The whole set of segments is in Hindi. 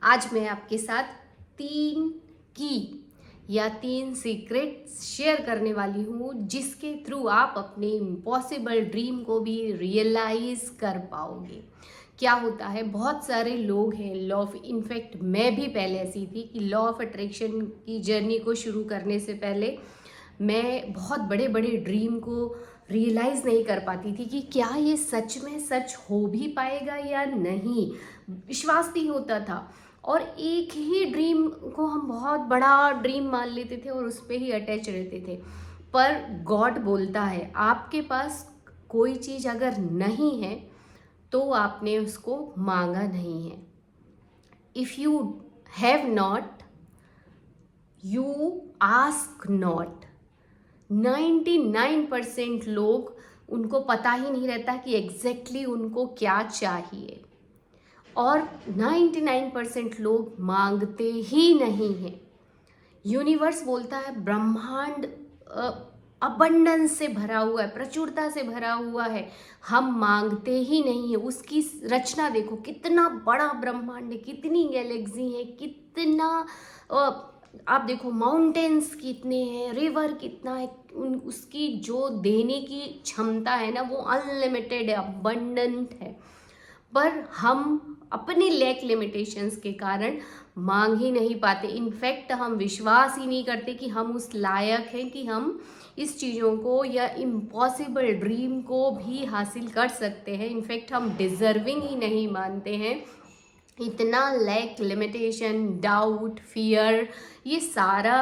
आज मैं आपके साथ 3 की या 3 सीक्रेट्स शेयर करने वाली हूँ जिसके थ्रू आप अपने इम्पॉसिबल ड्रीम को भी रियलाइज कर पाओगे। क्या होता है, बहुत सारे लोग हैं लॉ ऑफ, इनफैक्ट मैं भी पहले ऐसी थी कि लॉ ऑफ अट्रैक्शन की जर्नी को शुरू करने से पहले मैं बहुत बड़े बड़े ड्रीम को रियलाइज़ नहीं कर पाती थी कि क्या ये सच में सच हो भी पाएगा या नहीं। विश्वास नहीं होता था और एक ही ड्रीम को हम बहुत बड़ा ड्रीम मान लेते थे और उस पर ही अटैच रहते थे। पर गॉड बोलता है आपके पास कोई चीज़ अगर नहीं है तो आपने उसको मांगा नहीं है। If you have not you ask not. 99% लोग, उनको पता ही नहीं रहता कि एग्जैक्टली उनको क्या चाहिए और 99% लोग मांगते ही नहीं हैं। यूनिवर्स बोलता है ब्रह्मांड अबंडेंस से भरा हुआ है, प्रचुरता से भरा हुआ है, हम मांगते ही नहीं है। उसकी रचना देखो, कितना बड़ा ब्रह्मांड है, कितनी गैलेक्सी है, कितना आप देखो माउंटेन्स कितने हैं, रिवर कितना है, उसकी जो देने की क्षमता है ना वो अनलिमिटेड है, अबंडेंट है। पर हम अपने लैक लिमिटेशंस के कारण मांग ही नहीं पाते। इनफैक्ट हम विश्वास ही नहीं करते कि हम उस लायक हैं कि हम इस चीज़ों को या इम्पॉसिबल ड्रीम को भी हासिल कर सकते हैं। इनफैक्ट हम डिज़र्विंग ही नहीं मानते हैं। इतना लैक, लिमिटेशन, डाउट, फियर, ये सारा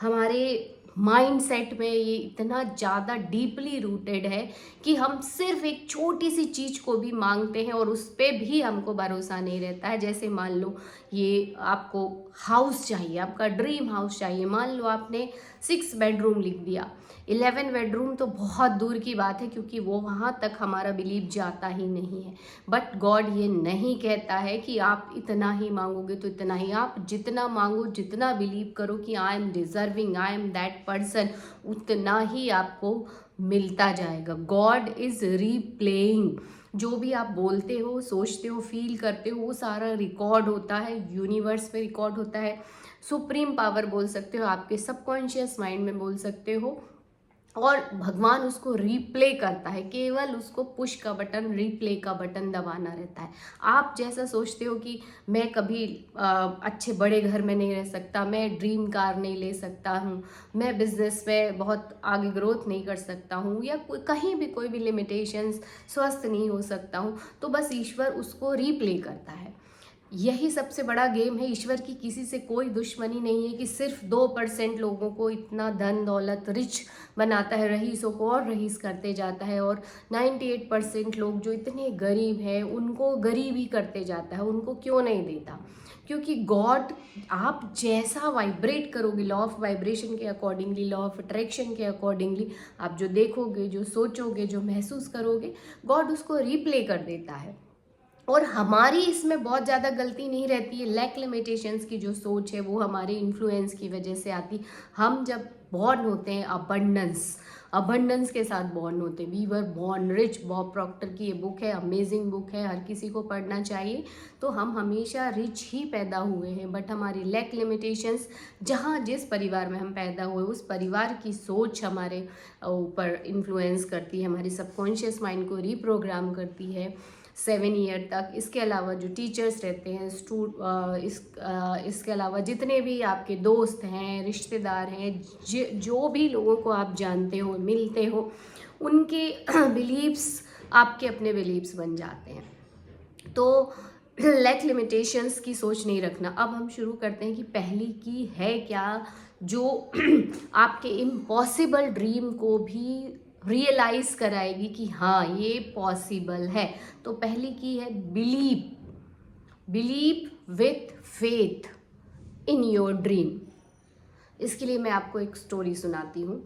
हमारे माइंड सेट में ये इतना ज़्यादा डीपली रूटेड है कि हम सिर्फ एक छोटी सी चीज़ को भी मांगते हैं और उस पर भी हमको भरोसा नहीं रहता है। जैसे मान लो ये आपको हाउस चाहिए, आपका ड्रीम हाउस चाहिए, मान लो आपने 6 बेडरूम लिख दिया, 11 बेडरूम तो बहुत दूर की बात है क्योंकि वो वहाँ तक हमारा बिलीव जाता ही नहीं है। बट गॉड ये नहीं कहता है कि आप इतना ही मांगोगे तो इतना ही, आप जितना मांगो, जितना बिलीव करो कि I am deserving, I am that person, उतना ही आपको मिलता जाएगा। God is replaying. जो भी आप बोलते हो, सोचते हो, फील करते हो, वो सारा रिकॉर्ड होता है, यूनिवर्स में रिकॉर्ड होता है। सुप्रीम पावर बोल सकते हो, आपके सबकॉन्शियस माइंड में बोल सकते हो, और भगवान उसको रिप्ले करता है। केवल उसको पुश का बटन, रिप्ले का बटन दबाना रहता है। आप जैसा सोचते हो कि मैं कभी अच्छे बड़े घर में नहीं रह सकता, मैं ड्रीम कार नहीं ले सकता हूँ, मैं बिजनेस में बहुत आगे ग्रोथ नहीं कर सकता हूँ, या कहीं भी कोई भी लिमिटेशंस, स्वस्थ नहीं हो सकता हूँ, तो बस ईश्वर उसको रिप्ले करता है। यही सबसे बड़ा गेम है। ईश्वर की किसी से कोई दुश्मनी नहीं है कि सिर्फ 2% लोगों को इतना धन दौलत रिच बनाता है, रईसों को और रईस करते जाता है, और 98% लोग जो इतने गरीब हैं उनको गरीब ही करते जाता है। उनको क्यों नहीं देता? क्योंकि गॉड, आप जैसा वाइब्रेट करोगे, लॉ ऑफ वाइब्रेशन के अकॉर्डिंगली, लॉ ऑफ अट्रैक्शन के अकॉर्डिंगली, आप जो देखोगे, जो सोचोगे, जो महसूस करोगे, गॉड उसको रिप्ले कर देता है। और हमारी इसमें बहुत ज़्यादा गलती नहीं रहती है। लैक लिमिटेशंस की जो सोच है वो हमारे इन्फ्लुएंस की वजह से आती। हम जब बॉर्न होते हैं अबंडेंस के साथ बॉर्न होते हैं। We were born rich. Bob Proctor की ये बुक है, अमेजिंग बुक है, हर किसी को पढ़ना चाहिए। तो हम हमेशा रिच ही पैदा हुए हैं, बट हमारी लैक लिमिटेशंस, जहाँ जिस परिवार में हम पैदा हुए उस परिवार की सोच हमारे ऊपर इन्फ्लुएंस करती है, हमारी सबकॉन्शियस माइंड को रिप्रोग्राम करती है 7 ईयर तक। इसके अलावा जो टीचर्स रहते हैं, इसके अलावा जितने भी आपके दोस्त हैं, रिश्तेदार हैं, जो भी लोगों को आप जानते हो, मिलते हो, उनके बिलीव्स आपके अपने बिलीव्स बन जाते हैं। तो लैक लिमिटेशंस की सोच नहीं रखना। अब हम शुरू करते हैं कि पहली की है क्या जो आपके इम्पॉसिबल ड्रीम को भी रियलाइज कराएगी कि हाँ ये पॉसिबल है। तो पहली की है believe with faith in your dream. इसके लिए मैं आपको एक स्टोरी सुनाती हूँ।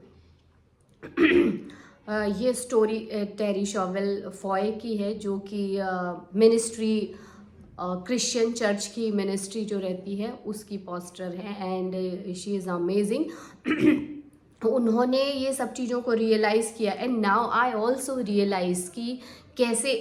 ये स्टोरी टेरी शॉवेल फॉय की है, जो कि मिनिस्ट्री, क्रिश्चियन चर्च की मिनिस्ट्री जो रहती है उसकी पास्टर है, एंड शी इज़ अमेजिंग। उन्होंने ये सब चीज़ों को रियलाइज़ किया, and now I also realise कि कैसे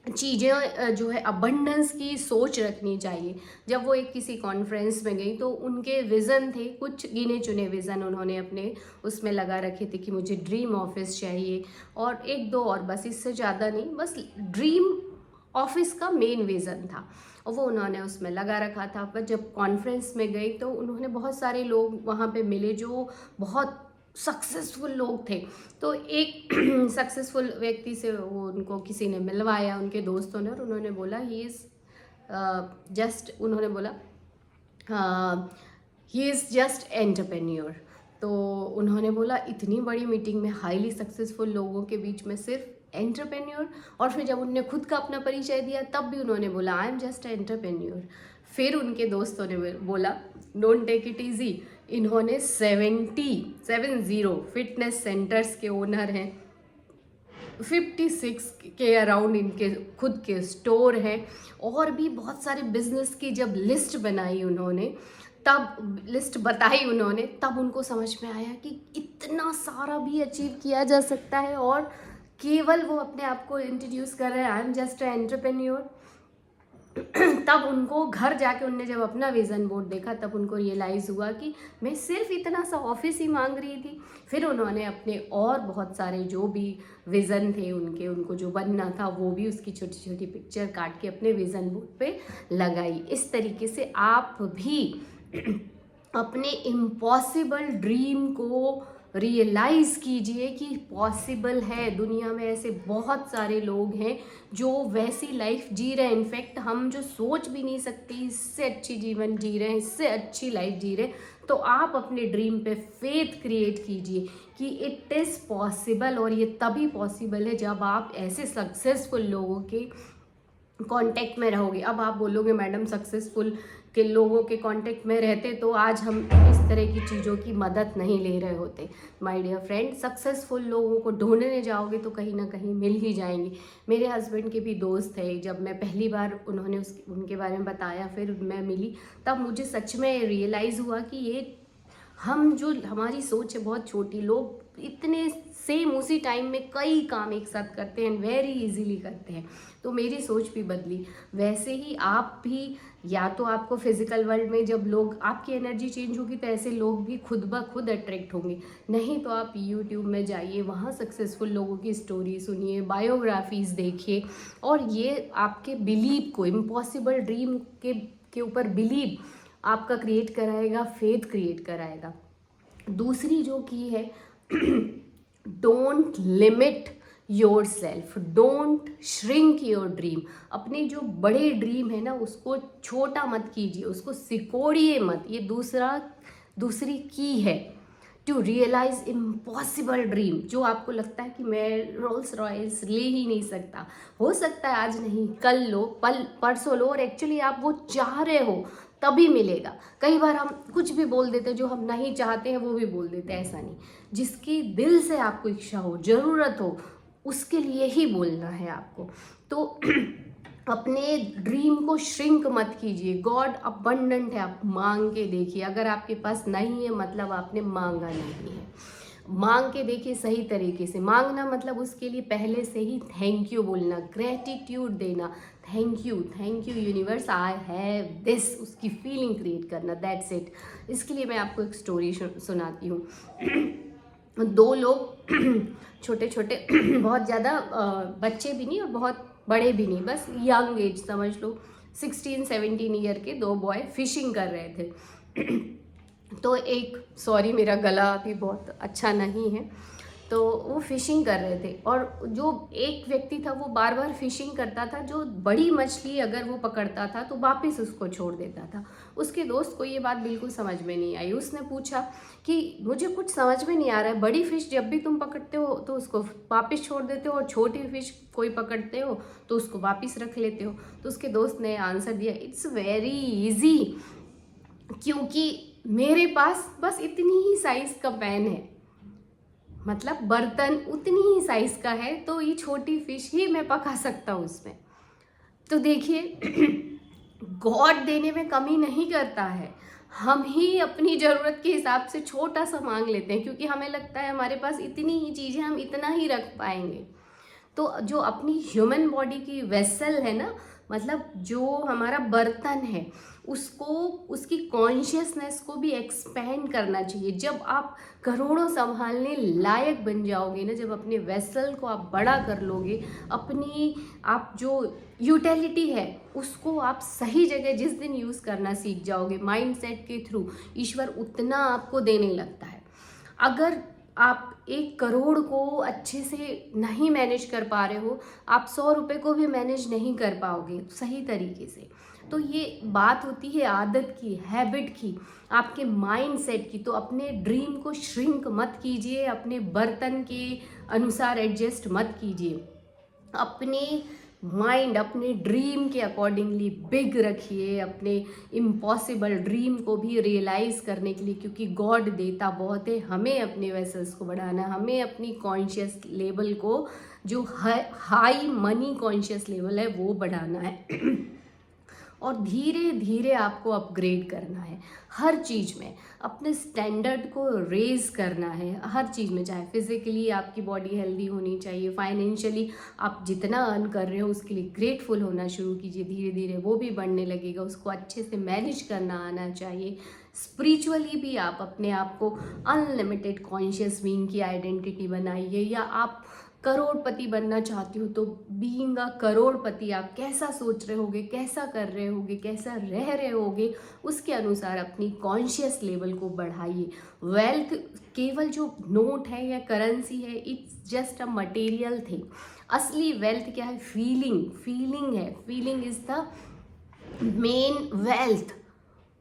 चीज़ें जो है अबंडेंस की सोच रखनी चाहिए। जब वो एक किसी कॉन्फ्रेंस में गई तो उनके विज़न थे, कुछ गिने चुने विज़न उन्होंने अपने उसमें लगा रखे थे कि मुझे ड्रीम ऑफिस चाहिए और एक दो और, बस इससे ज़्यादा नहीं, बस ड्रीम ऑफिस का मेन विज़न था और वो उन्होंने उसमें लगा रखा था। पर जब कॉन्फ्रेंस में गई तो उन्होंने बहुत सारे लोग वहाँ पे मिले जो बहुत सक्सेसफुल लोग थे। तो एक सक्सेसफुल व्यक्ति से वो उनको किसी ने मिलवाया, उनके दोस्तों ने, और उन्होंने बोला ही इज़ जस्ट, उन्होंने बोला ही इज़ जस्ट एंटरप्रेन्योर। तो उन्होंने बोला इतनी बड़ी मीटिंग में हाईली सक्सेसफुल लोगों के बीच में सिर्फ एंटरप्रेन्योर। और फिर जब उन्होंने खुद का अपना परिचय दिया तब भी उन्होंने बोला आई एम जस्ट एंटरप्रेन्योर। फिर उनके दोस्तों ने बोला डोंट टेक इट ईजी, इन्होंने 70 फिटनेस सेंटर्स के ओनर हैं, 56 के अराउंड इनके खुद के स्टोर हैं, और भी बहुत सारे बिजनेस की जब लिस्ट बनाई उन्होंने, तब लिस्ट बताई उन्होंने, तब उनको समझ में आया कि इतना सारा भी अचीव किया जा सकता है। और केवल वो अपने आप को इंट्रोड्यूस कर रहे हैं आई एम जस्ट एंटरप्रेन्योर। तब उनको घर जाके उनने जब अपना विज़न बोर्ड देखा तब उनको रियलाइज़ हुआ कि मैं सिर्फ इतना सा ऑफिस ही मांग रही थी। फिर उन्होंने अपने और बहुत सारे जो भी विज़न थे उनके, उनको जो बनना था वो भी उसकी छोटी छोटी पिक्चर काट के अपने विज़न बोर्ड पे लगाई। इस तरीके से आप भी अपने इम्पॉसिबल ड्रीम को रियलाइज़ कीजिए कि पॉसिबल है। दुनिया में ऐसे बहुत सारे लोग हैं जो वैसी लाइफ जी रहे हैं, इनफैक्ट हम जो सोच भी नहीं सकते इससे अच्छी जीवन जी रहे हैं, इससे अच्छी लाइफ जी रहे हैं। तो आप अपने ड्रीम पे फेथ क्रिएट कीजिए कि इट इज़ पॉसिबल, और ये तभी पॉसिबल है जब आप ऐसे सक्सेसफुल लोगों के कांटेक्ट में रहोगे। अब आप बोलोगे मैडम सक्सेसफुल के लोगों के कांटेक्ट में रहते तो आज हम इस तरह की चीज़ों की मदद नहीं ले रहे होते। माय डियर फ्रेंड, सक्सेसफुल लोगों को ढूंढने जाओगे तो कहीं ना कहीं मिल ही जाएंगे। मेरे हस्बैंड के भी दोस्त थे, जब मैं पहली बार उन्होंने उनके बारे में बताया, फिर मैं मिली, तब मुझे सच में रियलाइज़ हुआ कि ये हम जो हमारी सोच है बहुत छोटी, लोग इतने सेम उसी टाइम में कई काम एक साथ करते हैं, वेरी इजीली करते हैं। तो मेरी सोच भी बदली। वैसे ही आप भी, या तो आपको फिजिकल वर्ल्ड में जब लोग, आपकी एनर्जी चेंज होगी तो ऐसे लोग भी खुद ब खुद अट्रैक्ट होंगे। नहीं तो आप यूट्यूब में जाइए, वहाँ सक्सेसफुल लोगों की स्टोरी सुनिए, बायोग्राफीज़ देखिए, और ये आपके बिलीव को, इम्पॉसिबल ड्रीम के ऊपर बिलीव आपका क्रिएट कराएगा, फेथ क्रिएट कराएगा। दूसरी जो की है don't limit your self, don't shrink your dream. अपने जो बड़े ड्रीम है ना उसको छोटा मत कीजिए, उसको सिकोड़िए मत। ये दूसरी की है टू रियलाइज इम्पॉसिबल ड्रीम। जो आपको लगता है कि मैं रोल्स रॉयल्स ले ही नहीं सकता, हो सकता है आज नहीं कल लो, परसों लो, और एक्चुअली आप वो चाह रहे हो तभी मिलेगा। कई बार हम कुछ भी बोल देते हैं, जो हम नहीं चाहते हैं वो भी बोल देते हैं। ऐसा नहीं, जिसकी दिल से आपको इच्छा हो, ज़रूरत हो, उसके लिए ही बोलना है आपको। तो अपने ड्रीम को श्रिंक मत कीजिए। गॉड अबंडेंट है, आप मांग के देखिए। अगर आपके पास नहीं है मतलब आपने मांगा नहीं है। मांग के देखिए सही तरीके से। मांगना मतलब उसके लिए पहले से ही थैंक यू बोलना, ग्रेटिट्यूड देना, thank you universe, I have this, उसकी फीलिंग क्रिएट करना, दैट्स इट। इसके लिए मैं आपको एक स्टोरी सुनाती हूँ। दो लोग छोटे छोटे बहुत ज़्यादा बच्चे भी नहीं और बहुत बड़े भी नहीं, बस यंग एज समझ लो, 16-17 ईयर के दो बॉय फिशिंग कर रहे थे। तो एक, सॉरी मेरा गला भी बहुत अच्छा नहीं है, तो वो फिशिंग कर रहे थे, और जो एक व्यक्ति था वो बार बार फिशिंग करता था। जो बड़ी मछली अगर वो पकड़ता था तो वापस उसको छोड़ देता था। उसके दोस्त को ये बात बिल्कुल समझ में नहीं आई। उसने पूछा कि मुझे कुछ समझ में नहीं आ रहा है, बड़ी फिश जब भी तुम पकड़ते हो तो उसको वापस छोड़ देते हो, और छोटी फिश कोई पकड़ते हो तो उसको वापस रख लेते हो। तो उसके दोस्त ने आंसर दिया, इट्स वेरी ईजी, क्योंकि मेरे पास बस इतनी ही साइज का पैन है, मतलब बर्तन उतनी ही साइज का है, तो ये छोटी फिश ही मैं पका सकता हूँ उसमें। तो देखिए गॉड देने में कमी नहीं करता है, हम ही अपनी ज़रूरत के हिसाब से छोटा सा मांग लेते हैं, क्योंकि हमें लगता है हमारे पास इतनी ही चीज़ें, हम इतना ही रख पाएंगे। तो जो अपनी ह्यूमन बॉडी की वेसल है ना, मतलब जो हमारा बर्तन है, उसको, उसकी कॉन्शियसनेस को भी एक्सपेंड करना चाहिए। जब आप करोड़ों संभालने लायक बन जाओगे ना, जब अपने वेसल को आप बड़ा कर लोगे, अपनी आप जो यूटिलिटी है उसको आप सही जगह जिस दिन यूज़ करना सीख जाओगे माइंडसेट के थ्रू, ईश्वर उतना आपको देने लगता है। अगर आप 1 करोड़ को अच्छे से नहीं मैनेज कर पा रहे हो, आप 100 रुपये को भी मैनेज नहीं कर पाओगे सही तरीके से। तो ये बात होती है आदत की, हैबिट की, आपके माइंडसेट की। तो अपने ड्रीम को श्रिंक मत कीजिए, अपने बर्तन के अनुसार एडजस्ट मत कीजिए, अपने माइंड अपने ड्रीम के अकॉर्डिंगली बिग रखिए, अपने इम्पॉसिबल ड्रीम को भी रियलाइज़ करने के लिए, क्योंकि गॉड देता बहुत है। हमें अपने वेसल्स को बढ़ाना है, हमें अपनी कॉन्शियस लेवल को, जो हाई मनी कॉन्शियस लेवल है वो बढ़ाना है और धीरे धीरे आपको अपग्रेड करना है हर चीज़ में, अपने स्टैंडर्ड को रेज करना है हर चीज़ में। चाहे फिजिकली आपकी बॉडी हेल्दी होनी चाहिए, फाइनेंशियली आप जितना अर्न कर रहे हो उसके लिए ग्रेटफुल होना शुरू कीजिए, धीरे धीरे वो भी बढ़ने लगेगा, उसको अच्छे से मैनेज करना आना चाहिए। स्पिरिचुअली भी आप अपने आप को अनलिमिटेड कॉन्शियस बीइंग की आइडेंटिटी बनाइए। या आप करोड़पति बनना चाहती हो तो बीइंग अ करोड़पति आप कैसा सोच रहे होगे, कैसा कर रहे होगे, कैसा रह रहे होगे, उसके अनुसार अपनी कॉन्शियस लेवल को बढ़ाइए। वेल्थ केवल जो नोट है या करेंसी है, it's just a material thing. असली वेल्थ क्या है? फीलिंग है। Feeling is the main wealth.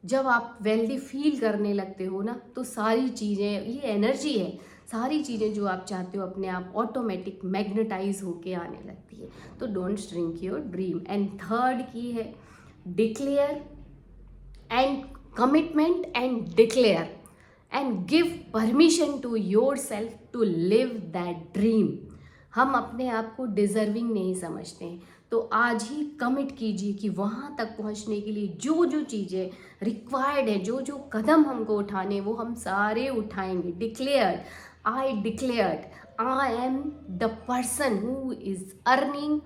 जब आप वेल्दी फील करने लगते हो ना, तो सारी चीज़ें, ये एनर्जी है, सारी चीज़ें जो आप चाहते हो अपने आप ऑटोमेटिक मैग्नेटाइज होके आने लगती है। तो don't shrink your dream. And third की है declare and commitment and declare and give permission to yourself to live that dream. हम अपने आप को डिजर्विंग नहीं समझते हैं, तो आज ही कमिट कीजिए कि वहाँ तक पहुँचने के लिए जो जो चीज़ें रिक्वायर्ड है, जो जो कदम हमको उठाने, वो हम सारे उठाएंगे। I declared I am the person who is earning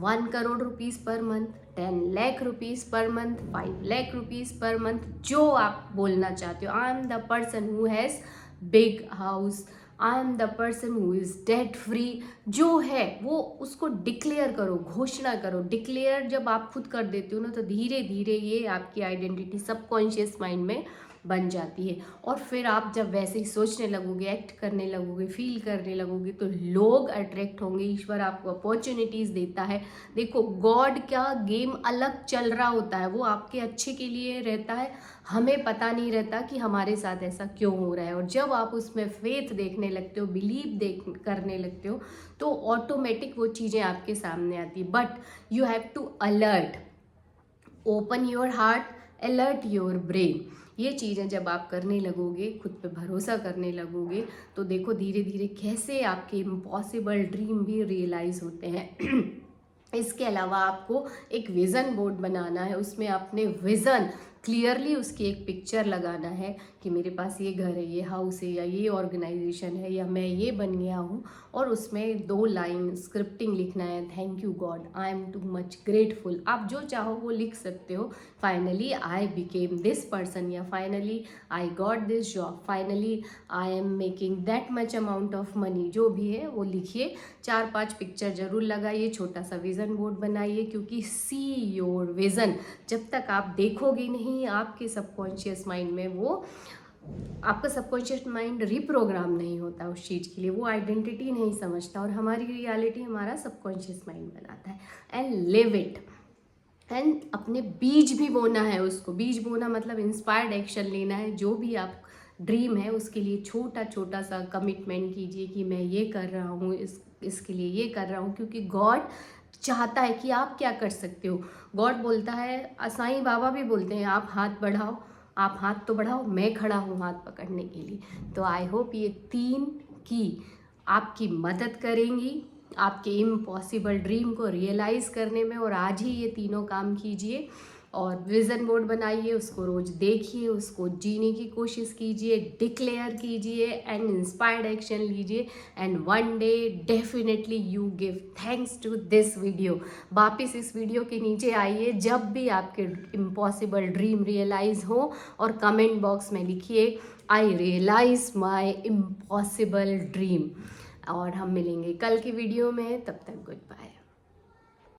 1 crore rupees per month, 10 lakh rupees per month, 5 lakh rupees per month, जो आप बोलना चाहते हो। I am the person who has big house, I am the person who is debt free. जो है वो उसको डिक्लेयर करो, घोषणा करो। डिक्लेयर जब आप खुद कर देते हो ना, तो धीरे धीरे ये आपकी आइडेंटिटी सबकॉन्शियस माइंड में बन जाती है। और फिर आप जब वैसे ही सोचने लगोगे, एक्ट करने लगोगे, फील करने लगोगे, तो लोग अट्रैक्ट होंगे। ईश्वर आपको अपॉर्चुनिटीज़ देता है। देखो, गॉड का गेम अलग चल रहा होता है, वो आपके अच्छे के लिए रहता है। हमें पता नहीं रहता कि हमारे साथ ऐसा क्यों हो रहा है। और जब आप उसमें फेथ देखने लगते हो, बिलीव करने लगते हो, तो ऑटोमेटिक वो चीज़ें आपके सामने आती। But you have to alert, open your heart, alert your brain. ये चीज़ें जब आप करने लगोगे, खुद पे भरोसा करने लगोगे, तो देखो धीरे धीरे कैसे आपके इम्पॉसिबल ड्रीम भी रियलाइज़ होते हैं। इसके अलावा आपको एक विज़न बोर्ड बनाना है, उसमें अपने विज़न क्लियरली उसकी एक पिक्चर लगाना है कि मेरे पास ये घर है, ये हाउस है, या ये ऑर्गेनाइजेशन है, या मैं ये बन गया हूँ। और उसमें 2 लाइन स्क्रिप्टिंग लिखना है, thank you God, I am too much grateful. आप जो चाहो वो लिख सकते हो। Finally I became this person, या finally I got this job, finally I am making that much amount of money, जो भी है वो लिखिए। 4-5 पिक्चर जरूर लगाइए, छोटा सा विज़न बोर्ड बनाइए, क्योंकि सी योर विज़न जब तक आप देखोगे नहीं, आपके सबकॉन्शियस माइंड में वो, आपका सबकॉन्शियस माइंड रिप्रोग्राम नहीं होता उस चीज़ के लिए, वो आइडेंटिटी नहीं समझता। और हमारी रियलिटी हमारा सबकॉन्शियस माइंड बनाता है। And live it. एंड अपने बीज भी बोना है उसको। बीज बोना मतलब इंस्पायर्ड एक्शन लेना है। जो भी आप ड्रीम है उसके लिए छोटा छोटा सा कमिटमेंट कीजिए कि मैं ये कर रहा हूँ, इसके लिए ये कर रहा हूँ, क्योंकि गॉड चाहता है कि आप क्या कर सकते हो। गॉड बोलता है, साईं बाबा भी बोलते हैं, आप हाथ बढ़ाओ, आप हाथ तो बढ़ाओ, मैं खड़ा हूँ हाथ पकड़ने के लिए। तो आई होप ये 3 की आपकी मदद करेंगी आपके इम्पॉसिबल ड्रीम को रियलाइज़ करने में। और आज ही ये तीनों काम कीजिए और विज़न बोर्ड बनाइए, उसको रोज़ देखिए, उसको जीने की कोशिश कीजिए, डिक्लेयर कीजिए एंड इंस्पायर्ड एक्शन लीजिए and one day definitely you give thanks to this video. वापस इस वीडियो के नीचे आइए जब भी आपके इम्पॉसिबल ड्रीम रियलाइज़ हो और कमेंट बॉक्स में लिखिए आई रियलाइज माई इम्पॉसिबल ड्रीम। और हम मिलेंगे कल की वीडियो में, तब तक गुड बाय।